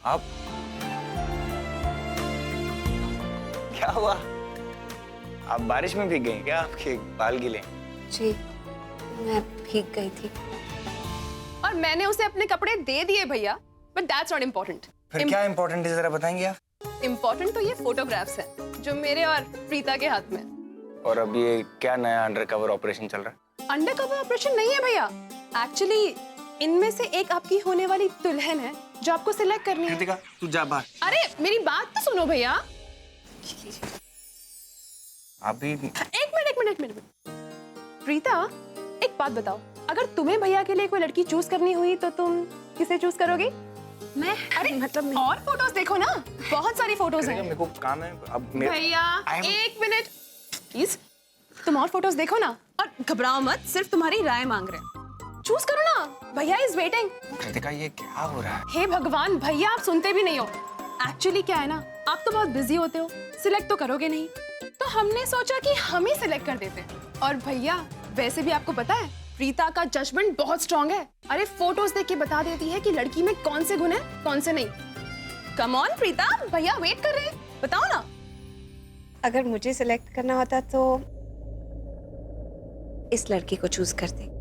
आप क्या हुआ? आप बारिश में भीग गई क्या? आपके बाल गीले? जी, मैं भीग गई थी। और मैंने उसे अपने कपड़े दे दिए भैया, बट दैट्स नॉट इम्पोर्टेंट। फिर क्या इम्पोर्टेंट है, जरा बताएंगे आप? इम्पोर्टेंट तो ये फोटोग्राफ्स हैं जो मेरे और प्रीता के हाथ में। और अब ये क्या नया अंडरकवर ऑपरेशन चल रहा है? अंडरकवर ऑपरेशन नहीं है भैया, एक्चुअली इनमें से एक आपकी होने वाली दुल्हन है जो आपको सिलेक्ट करनी है। कृतिका, तू जा बाहर। अरे मेरी बात तो सुनो भैया। अभी एक मिनट। प्रीता, एक बात बताओ, अगर तुम्हें भैया के लिए कोई लड़की चूज करनी हुई तो तुम किसे चूज करोगी? मैं? अरे मतलब नहीं। और फोटोज देखो ना, बहुत सारी फोटोज हैं। मेरे को काम है अब। भैया एक मिनट प्लीज, तुम और फोटोज देखो ना, और घबराओ मत, सिर्फ तुम्हारी राय मांग रहे हैं। चूज करो ना, भैया इज वेटिंग। कृतिका, ये क्या हो रहा है? हे भगवान भैया, आप सुनते भी नहीं हो। एक्चुअली क्या है ना, आप तो बहुत बिजी होते हो, सिलेक्ट तो करोगे नहीं, तो हमने सोचा कि हम ही सिलेक्ट कर देते हैं। और भैया वैसे भी आपको पता है, प्रीता का जजमेंट बहुत स्ट्रांग है। अरे फोटोज देख के बता देती है कि लड़की में कौन से गुण है, कौन से नहीं। कम ऑन प्रीता, भैया वेट कर रहे हैं, बताओ ना। अगर मुझे सिलेक्ट करना होता तो इस लड़की को चूज करती।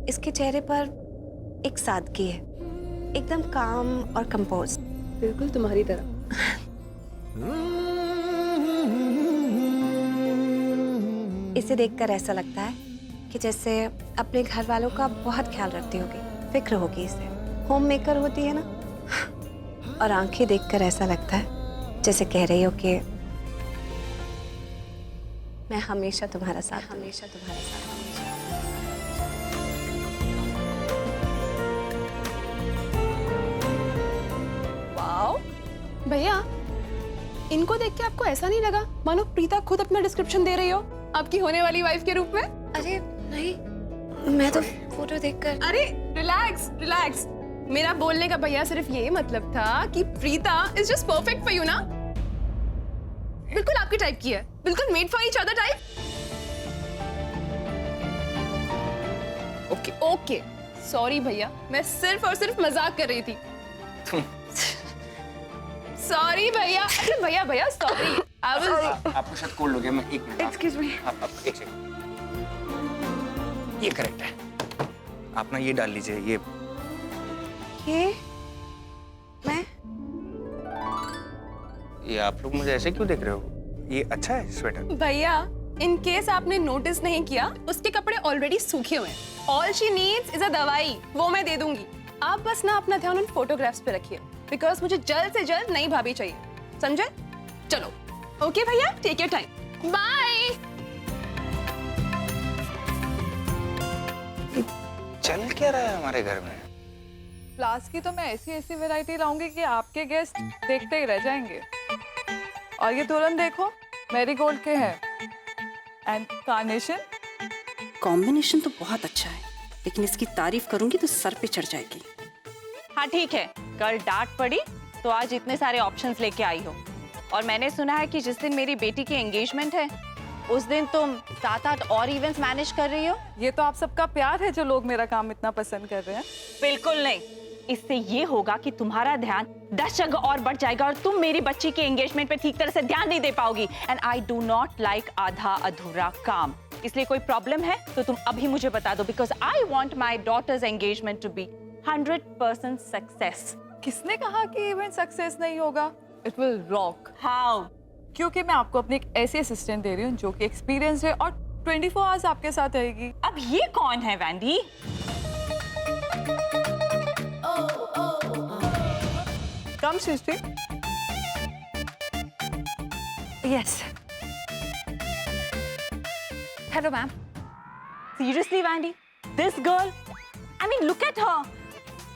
इसके चेहरे पर एक सादगी है, एकदम काम और कंपोज, बिल्कुल तुम्हारी तरह। इसे देखकर ऐसा लगता है कि जैसे अपने घर वालों का बहुत ख्याल रखती होगी, फिक्र होगी इसे, होम मेकर होती है ना। और आंखें देखकर ऐसा लगता है जैसे कह रही हो कि मैं हमेशा तुम्हारा साथ, हमेशा तुम्हारा साथ, हमेशा। वाओ भैया, इनको देख के आपको ऐसा नहीं लगा मानो प्रीता खुद अपना डिस्क्रिप्शन दे रही हो आपकी होने वाली वाइफ के रूप में? अरे नहीं, मैं तो फोटो देखकर। अरे रिलैक्स रिलैक्स, मेरा बोलने का भैया सिर्फ ये मतलब था कि Preeta is just perfect for you ना, बिल्कुल आपके टाइप की है, बिल्कुल made for each other type. Okay okay, sorry भैया, मैं सिर्फ और सिर्फ मजाक कर रही थी। सॉरी भैया। अरे भैया भैया सॉरी। आपको शायद कोल्ड हो गया। मैं एक मिनट, एक्सक्यूज मी। आप एक सेकंड, ये करेक्ट है। आप ना ये डाल लीजिए, ये मैं? ये आप लोग मुझे ऐसे क्यों देख रहे हो? ये अच्छा है स्वेटर। भैया इन केस आपने नोटिस नहीं किया, उसके कपड़े ऑलरेडी सूखे हुए हैं। All she needs is a दवाई, वो मैं दे दूंगी। आप बस ना अपना ध्यान उन फोटोग्राफ्स पे रखिए, बिकॉज मुझे जल्द से जल्द नई भाभी चाहिए, समझे? चलो ओके भैया, टेक योर टाइम, बाय। चल क्या रहा है हमारे घर में? फ्लावर्स की तो मैं ऐसी ऐसी वैरायटी लाऊंगी कि आपके गेस्ट देखते ही रह जाएंगे। और ये तोरण देखो, मैरीगोल्ड के हैं एंड कार्नेशन। कॉम्बिनेशन तो बहुत अच्छा है, लेकिन इसकी तारीफ करूंगी तो सर पे चढ़ जाएगी। हाँ ठीक है, कल डांट पड़ी तो आज इतने सारे ऑप्शंस लेके आई हो। और मैंने सुना है कि जिस दिन मेरी बेटी की एंगेजमेंट है उस दिन तुम 7-8 और इवेंट्स मैनेज कर रही हो। ये तो आप सबका प्यार है जो लोग मेरा काम इतना पसंद कर रहे हैं। बिल्कुल नहीं, इससे ये होगा कि तुम्हारा ध्यान 10 जगह और बढ़ जाएगा और तुम मेरी बच्ची के एंगेजमेंट पे ठीक तरह से ध्यान नहीं दे पाओगी। And I do not like आधा अधूरा काम। इसलिए कोई प्रॉब्लम है तो तुम अभी मुझे बता दो, because I want my daughter's engagement to be 100% success. किसने कहा कि इवेंट सक्सेस नहीं होगा? It will rock. हाउ? क्योंकि मैं आपको अपनी एक ऐसी असिस्टेंट दे रही हूँ जो कि एक्सपीरियंस है और 24 आवर्स आपके साथ रहेगी। अब ये कौन है Vendée? Come Srishti. Yes. Hello, ma'am. Seriously, Vandy? This girl? I mean, look at her.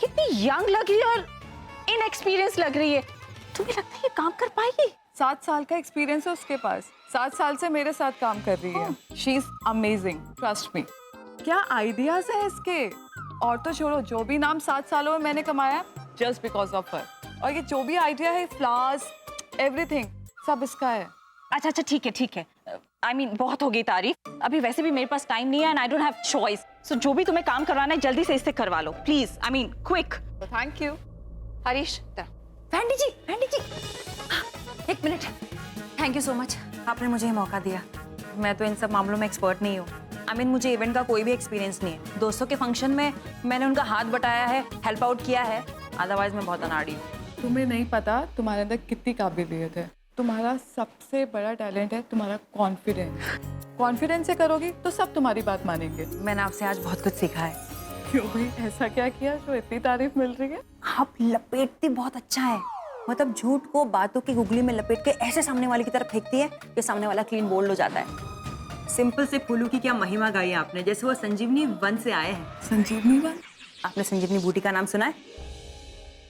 कितनी young लग रही है और inexperienced लग रही है। तुम्हें लगता है ये काम कर पाएगी? 7 साल का एक्सपीरियंस है उसके पास। 7 साल से मेरे साथ काम कर रही है। She is amazing. Trust me. क्या आइडियाज है इसके? और तो छोड़ो, जो भी नाम 7 सालों में मैंने कमाया, just because of her. और ये जो भी आइडिया है, फ्लावर्स, एवरीथिंग, सब इसका है। अच्छा ठीक है। I mean, बहुत हो गई तारीफ। अभी वैसे भी मेरे पास टाइम नहीं है and I don't have choice. So जो भी तुम्हें काम करवाना है जल्दी से इससे करवा लो, please. I mean, quick. Thank you. Harish, फैंडी जी, एक minute. Thank you so much, आपने मुझे ये मौका दिया। मैं तो इन सब मामलों में एक्सपर्ट नहीं हूँ। मुझे इवेंट का कोई भी एक्सपीरियंस नहीं है। दोस्तों के फंक्शन में मैंने उनका हाथ बटाया है, हेल्प आउट किया है, अदरवाइज मैं बहुत अनाड़ी हूँ। तुम्हें नहीं पता तुम्हारे अंदर कितनी काबिलियत है। तुम्हारा सबसे बड़ा टैलेंट है तुम्हारा कॉन्फिडेंस। कॉन्फिडेंस से करोगी तो सब तुम्हारी बात मानेंगे। मैंने आपसे आज बहुत कुछ सीखा है। क्यों भाई, ऐसा क्या किया जो इतनी तारीफ मिल रही है? आप लपेटती बहुत अच्छा है। मतलब झूठ को बातों की गुगली में लपेट के ऐसे सामने वाले की तरफ फेंकती है कि सामने वाला क्लीन बोल्ड हो जाता है। सिंपल से फूलू की क्या महिमा गाई है आपने, जैसे वो संजीवनी वन से आए हैं। संजीवनी वन? आपने संजीवनी बूटी का नाम सुना है?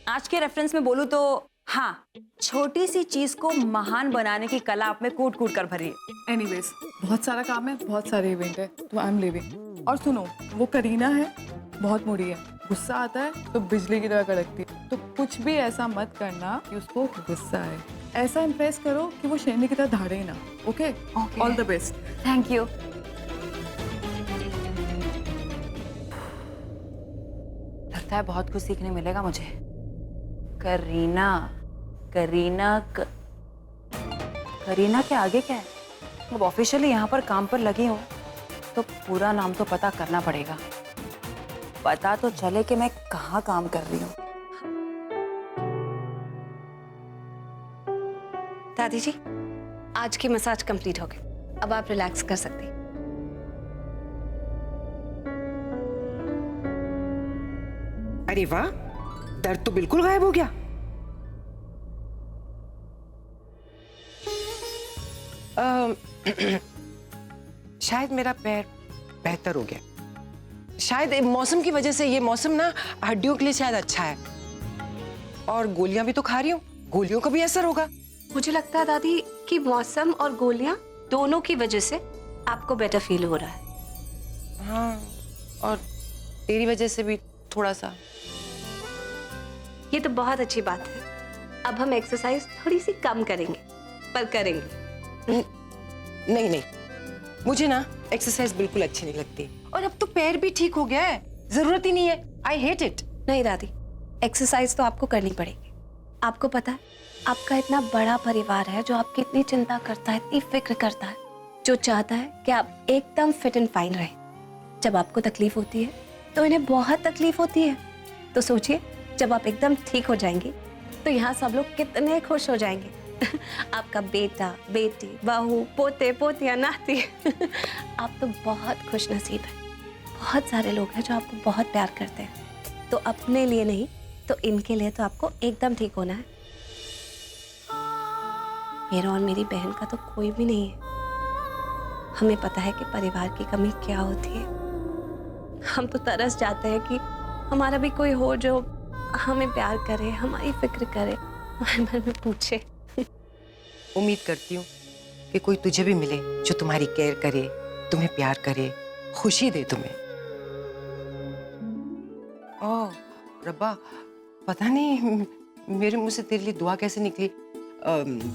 आज के रेफरेंस में बोलूं तो हाँ, छोटी सी चीज को महान बनाने की कला आप में कूट कूट कर भरी है। एनीवेज, बहुत सारा काम है, बहुत सारे इवेंट है, तो आई एम लिविंग। और सुनो, वो करीना है, बहुत मुड़ी है, गुस्सा आता है तो बिजली की तरह कड़कती है। तो कुछ भी ऐसा मत करना कि उसको गुस्सा आए। ऐसा इम्प्रेस करो कि वो शेरनी की तरह धाड़े ना। Okay, all the best. Thank you. लगता है बहुत कुछ सीखने मिलेगा मुझे। करीना के आगे क्या है? अब ऑफिशियली यहाँ पर काम पर लगी हूँ तो पूरा नाम तो पता करना पड़ेगा। पता तो चले कि मैं कहाँ काम कर रही हूँ। दादी जी, आज की मसाज कंप्लीट हो गई, अब आप रिलैक्स कर सकती हैं। अरे वाह, दर्द तो बिल्कुल गायब हो गया। शायद मेरा पैर बेहतर हो गया। शायद मौसम की वजह से। ये मौसम ना हड्डियों के लिए शायद अच्छा है। और गोलियां भी तो खा रही हूँ, गोलियों का भी असर होगा। मुझे लगता है दादी कि मौसम और गोलियां दोनों की वजह से आपको बेटर फील हो रहा है। हाँ, और तेरी वजह से भी थोड़ा सा। ये तो बहुत अच्छी बात है। अब हम एक्सरसाइज थोड़ी सी कम करेंगे, पर करेंगे। नहीं नहीं, मुझे ना एक्सरसाइज बिल्कुल अच्छी नहीं लगती। और अब तो पैर भी ठीक हो गया है, जरूरत ही नहीं है। I hate it. नहीं दादी, एक्सरसाइज तो आपको करनी पड़ेगी। आपको पता है, आपका इतना बड़ा परिवार है जो आपकी इतनी चिंता करता है, इतनी फिक्र करता है, जो चाहता है कि आप एकदम फिट एंड फाइन रहे। जब आपको तकलीफ होती है तो इन्हें बहुत तकलीफ होती है। तो सोचिए, जब आप एकदम ठीक हो जाएंगी तो यहाँ सब लोग कितने खुश हो जाएंगे। आपका बेटा, बेटी, बहू, पोते, पोतियां, नाती। आप तो बहुत खुश नसीब है। बहुत सारे लोग हैं जो आपको बहुत प्यार करते हैं। तो अपने लिए नहीं तो इनके लिए तो आपको एकदम ठीक होना है। मेरा और मेरी बहन का तो कोई भी नहीं है। हमें पता है कि परिवार की कमी क्या होती है। हम तो तरस जाते हैं कि हमारा भी कोई हो जो हमें प्यार करे, हमारी फिक्र करे, हमारे बारे में पूछे। उम्मीद करती हूँ कि कोई तुझे भी मिले जो तुम्हारी केयर करे, तुम्हें प्यार करे, खुशी दे तुम्हें। ओह रब्बा, पता नहीं मेरे मुंह से तेरे लिए दुआ कैसे निकली।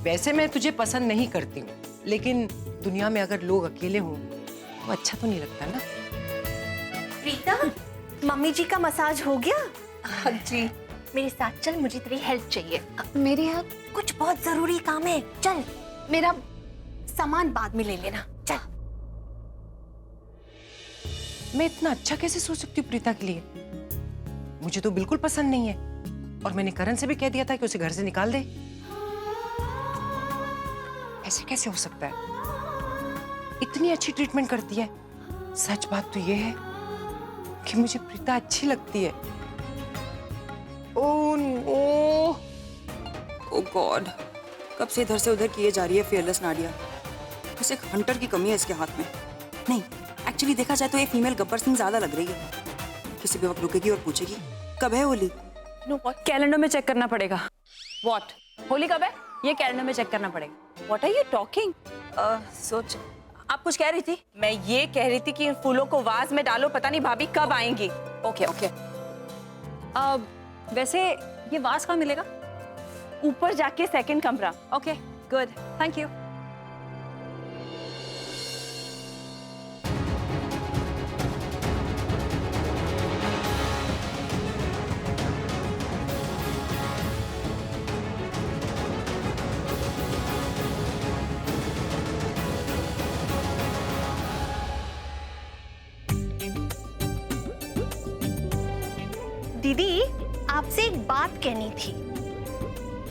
वैसे मैं तुझे पसंद नहीं करती हूँ, लेकिन दुनिया में अगर लोग अकेले हों तो अच्छा तो नहीं लगता ना। प्रीता, मम्मी जी का मसाज हो गया? हाँ जी। मेरे साथ चल, मुझे तेरी हेल्प चाहिए। मेरी हेल्प? कुछ बहुत जरूरी काम है, चल। मेरा सामान बाद में ले लेना, चल। मैं इतना अच्छा कैसे सोच सकती हूँ प्रीता के लिए? मुझे तो बिल्कुल पसंद नहीं है। और मैंने करण से भी कह दिया था कि उसे घर से निकाल दे। ऐसे कैसे हो सकता है? इतनी अच्छी ट्रीटमेंट करती है। सच बात तो ये है कि मुझे प्रीता अच्छी लगती है। ओह नो, ओ गॉड, कब से इधर से उधर किए जा रही है फियरलेस नाडिया। बस एक हंटर की कमी है इसके हाथ में। नहीं, एक्चुअली देखा जाए तो ये फीमेल गब्बर सिंह ज्यादा लग रही है। किसी भी वक्त रुकेगी और पूछेगी कब है होली। No what? कैलेंडर में चेक करना पड़ेगा। व्हाट? होली कब है ये कैलेंडर में चेक करना पड़ेगा। What are you talking? सोच, आप कुछ कह रही थी? मैं ये कह रही थी कि इन फूलों को वाज में डालो, पता नहीं भाभी कब आएंगी। Okay okay. वैसे ये वास कहाँ मिलेगा? ऊपर जाके सेकंड कमरा। Okay good, thank you. दीदी, आपसे एक बात कहनी थी।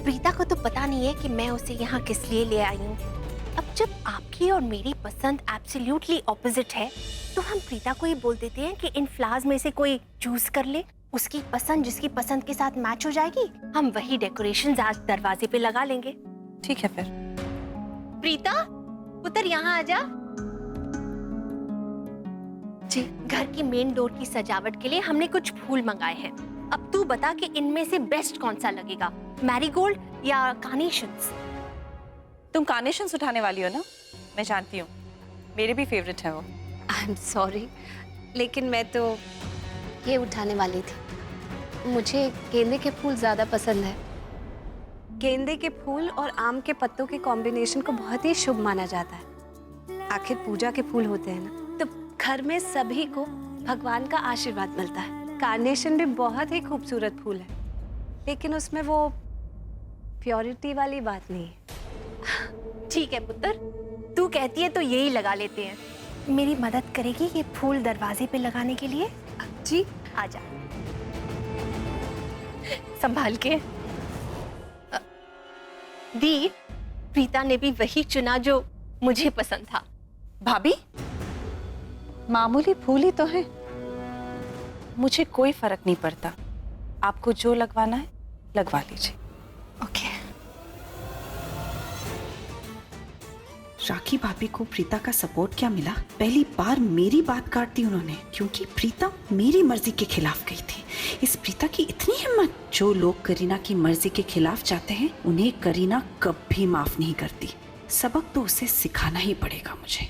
प्रीता को तो पता नहीं है कि मैं उसे यहाँ किस लिए ले आई हूँ। अब जब आपकी और मेरी पसंद एब्सोल्युटली ऑपोजिट है, तो हम प्रीता को ही बोल देते हैं कि इन फ्लावर्स में से कोई चूज कर ले। उसकी पसंद जिसकी पसंद के साथ मैच हो जाएगी, हम वही डेकोरेशंस आज दरवाजे पे लगा लेंगे। ठीक है फिर। प्रीता, पुत्र यहाँ आ जा। जी, घर की मेन डोर की सजावट के लिए हमने कुछ फूल मंगाए हैं। अब तू बता कि इनमें से बेस्ट कौन सा लगेगा, मैरीगोल्ड या कार्नेशंस? तुम कार्नेशंस उठाने वाली हो ना? मैं जानती हूँ, मेरे भी फेवरेट है वो। आई एम सॉरी, लेकिन मैं तो ये उठाने वाली थी। मुझे गेंदे के फूल ज़्यादा पसंद है। गेंदे के फूल और आम के पत्तों के कॉम्बिनेशन को बहुत ही शुभ माना जाता है। आखिर पूजा के फूल होते हैं ना, तो घर में सभी को भगवान का आशीर्वाद मिलता है। कार्नेशन भी बहुत ही खूबसूरत फूल है, लेकिन उसमें वो प्योरिटी वाली बात नहीं है। ठीक है पुत्र, तू कहती है तो यही लगा लेते हैं। मेरी मदद करेगी ये फूल दरवाजे पे लगाने के लिए? जी, आजा, संभाल के। दी, प्रीता ने भी वही चुना जो मुझे पसंद था। भाभी, मामूली फूल ही तो है, मुझे कोई फर्क नहीं पड़ता। आपको जो लगवाना है लगवा लीजिए। ओके। राखी भाभी को प्रीता का सपोर्ट क्या मिला? पहली बार मेरी बात काट दी उन्होंने, क्योंकि प्रीता मेरी मर्जी के खिलाफ गई थी। इस प्रीता की इतनी हिम्मत! जो लोग करीना की मर्जी के खिलाफ जाते हैं, उन्हें करीना कभी माफ नहीं करती। सबक तो उसे सिखाना ही पड़ेगा मुझे।